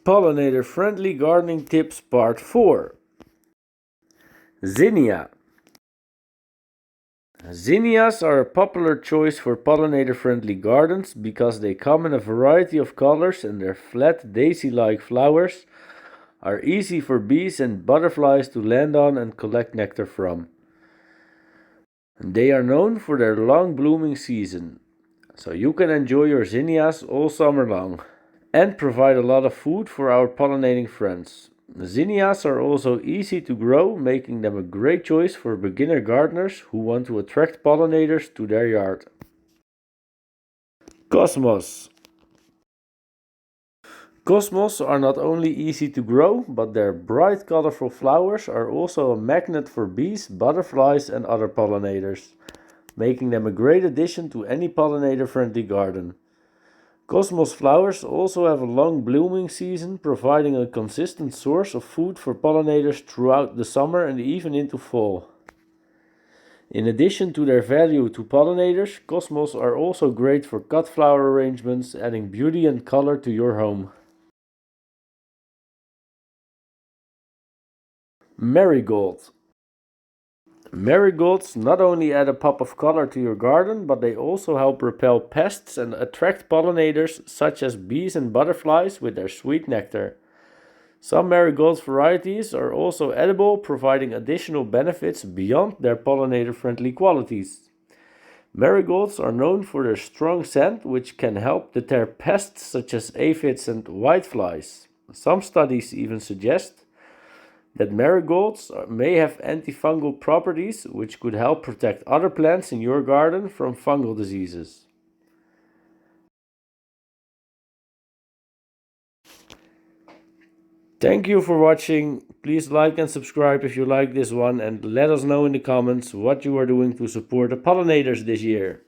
Pollinator-Friendly Gardening Tips Part 4. Zinnia. Zinnias are a popular choice for pollinator-friendly gardens because they come in a variety of colors and their flat daisy-like flowers are easy for bees and butterflies to land on and collect nectar from. They are known for their long blooming season, so you can enjoy your zinnias all summer long and provide a lot of food for our pollinating friends. Zinnias are also easy to grow, making them a great choice for beginner gardeners who want to attract pollinators to their yard. Cosmos. Cosmos are not only easy to grow, but their bright colorful flowers are also a magnet for bees, butterflies and other pollinators, making them a great addition to any pollinator-friendly garden. Cosmos flowers also have a long blooming season, providing a consistent source of food for pollinators throughout the summer and even into fall. In addition to their value to pollinators, cosmos are also great for cut flower arrangements, adding beauty and color to your home. Marigold. Marigolds not only add a pop of color to your garden, but they also help repel pests and attract pollinators such as bees and butterflies with their sweet nectar. Some marigold varieties are also edible, providing additional benefits beyond their pollinator-friendly qualities. Marigolds are known for their strong scent, which can help deter pests such as aphids and whiteflies. Some studies even suggest that marigolds may have antifungal properties, which could help protect other plants in your garden from fungal diseases. Thank you for watching. Please like and subscribe if you like this one, and let us know in the comments what you are doing to support the pollinators this year.